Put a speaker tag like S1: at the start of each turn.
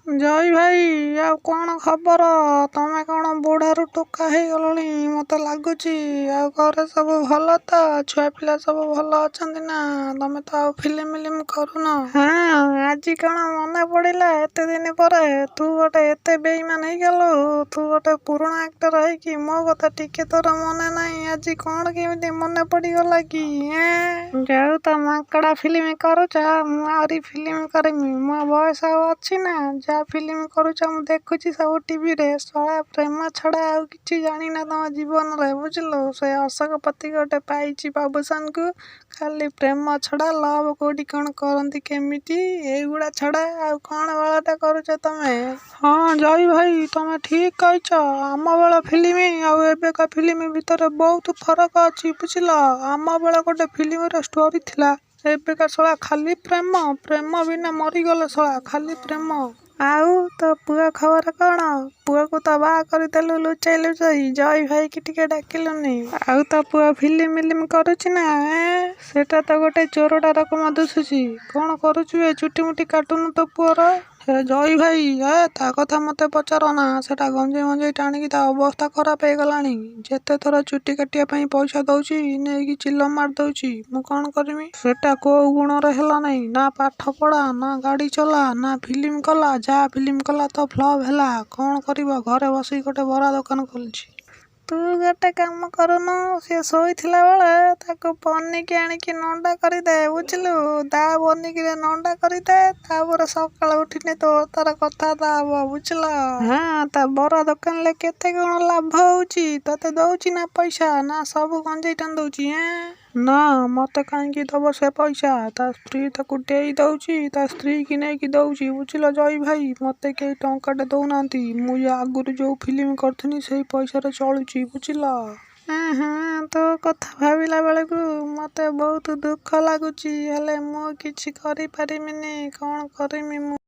S1: ଜୟ ଭାଇ, ଆଉ କ'ଣ ଖବର? ତମେ କ'ଣ ବୁଢ଼ାରୁ ଟୋକା ହେଇଗଲଣି ମତେ ଲାଗୁଛି। ଆଉ ଘରେ ସବୁ ଭଲ ତ? ଛୁଆ ପିଲା ସବୁ ଭଲ ଅଛନ୍ତି ନା? ତମେ ତ ଆଉ ଫିଲ୍ମ କରୁନ। ହଁ, ଆଜି କ'ଣ ମନେ ପଡ଼ିଲା ଏତେ ଦିନ ପରେ? ତୁ ଗୋଟେ ଏତେ ବେଇମାନ ହେଇଗଲୁ। ତୁ ଗୋଟେ ପୁରୁଣା ଆକ୍ଟର ହେଇକି ମୋ କଥା ଟିକେ ତୋର ମନେ ନାହିଁ। ଆଜି କ'ଣ କେମିତି ମନେ ପଡ଼ିଗଲା କି? ଯୋଉ ତ ମାଙ୍କଡ଼ା ଫିଲ୍ମ କରୁଛ, ମୁଁ ଆହୁରି ଫିଲ୍ମ କରିମି। ମୋ ବୟସ ଆଉ ଅଛି ନା? ଯାହା ଫିଲ୍ମ କରୁଛ ମୁଁ ଦେଖୁଛି ସବୁ ଟିଭିରେ। ଶଳା ପ୍ରେମ ଛଡ଼ା ଆଉ କିଛି ଜାଣିନା ତମ ଜୀବନରେ, ବୁଝିଲୁ? ସେ ଅଶୋକପତି ଗୋଟେ ପାଇଛି ବାବୁସାନକୁ, ଖାଲି ପ୍ରେମ ଛଡ଼ା ଲଭ୍ କୋଉଠି କ'ଣ କରନ୍ତି କେମିତି, ଏଇଗୁଡ଼ା ଛଡ଼ା ଆଉ କ'ଣ ବେଳଟା କରୁଛ ତମେ? ହଁ ଜୟ ଭାଇ, ତମେ ଠିକ୍ କହିଛ। ଆମ ବେଳ ଫିଲ୍ମ ଆଉ ଏବେକା ଫିଲ୍ମ ଭିତରେ ବହୁତ ଫରକ ଅଛି, ବୁଝିଲ? ଆମ ବେଳେ ଗୋଟେ ଫିଲ୍ମର ଷ୍ଟୋରି ଥିଲା। ଏବେକା ଶଳା ଖାଲି ପ୍ରେମ, ପ୍ରେମ ବିନା ମରିଗଲେ ଶଳା, ଖାଲି ପ୍ରେମ। ଆଉ ତୋ ପୁଅ ଖବର କ'ଣ? ପୁଅକୁ ତ ବାହା କରିଦେଲୁ ଲୁଚେଇ ଲୁଚେଇ, ଜୟ ଭାଇକି ଟିକେ ଡାକିଲୁନି। ଆଉ ତୋ ପୁଅ ଫିଲ୍ମ କରୁଛି ନା? ସେଟା ତ ଗୋଟେ ଚୋରଟା ରକମ ଦୁଶୁଛି। କ'ଣ କରୁଛୁ? ଚୁଟି ମୁଟି କାଟୁନୁ ତୋ ପୁଅର। ହେ ଜୟ ଭାଇ, ତା କଥା ମତେ ପଚାରନା। ସେଟା ଗଞ୍ଜେଇ ଟାଣିକି ତା ଅବସ୍ଥା ଖରାପ ହେଇଗଲାଣି। ଯେତେ ଥର ଚୁଟି କାଟିବା ପାଇଁ ପଇସା ଦଉଛି ନେଇକି ଚିଲ ମାରି ଦଉଛି। ମୁଁ କ'ଣ କରିମି? ସେଟା କୋଉ ଗୁଣରେ ହେଲା ନାହିଁ। ନା ପାଠ ପଢ଼ା, ନା ଗାଡ଼ି ଚଲା, ନା ଫିଲ୍ମ କଲା। ଯାହା ଫିଲ୍ମ କଲା ତ ଫ୍ଲପ୍ ହେଲା। କ'ଣ କରିବ? ଘରେ ବସିକି ଗୋଟେ ବରା ଦୋକାନ ଖୋଲିଛି। ତୁ ଗୋଟେ କାମ କରୁନୁ, ସିଏ ଶୋଇଥିଲା ବେଳେ ତାକୁ ପନିକି ଆଣିକି ନଣ୍ଡା କରିଦେ, ବୁଝିଲୁ? ତା ପନିକିରେ ନଣ୍ଡା କରିଦେ, ତାପରେ ସକାଳୁ ଉଠିନେ ତୋ ତାର କଥାବାର୍ତ୍ତା ହବ, ବୁଝିଲ? ହଁ, ତା ବରା ଦୋକାନରେ କେତେ କ'ଣ ଲାଭ ହଉଛି? ତତେ ଦଉଛି ନା ପଇସା? ନା ସବୁ ଗଞ୍ଜେଇ ଟାଣି ଦଉଛି? ନା, ମତେ କାହିଁକି ଦବ ସେ ପଇସା? ତା ସ୍ତ୍ରୀ ତାକୁ ଦେଇ ଦଉଛି, ତା ସ୍ତ୍ରୀ କି ନେଇକି ଦଉଛି, ବୁଝିଲ ଜୟ ଭାଇ? ମତେ କେହି ଟଙ୍କାଟେ ଦଉନାହାନ୍ତି। ମୁଁ ଆଗରୁ ଯୋଉ ଫିଲ୍ମ କରୁଥିଲି ସେଇ ପଇସାରେ ଚଳୁଛି, ବୁଝିଲ? ତୋ କଥା ଭାବିଲା ବେଳକୁ ମତେ ବହୁତ ଦୁଃଖ ଲାଗୁଛି, ହେଲେ ମୁଁ କିଛି କରିପାରିବିନି। କ'ଣ କରିମି ମୁଁ?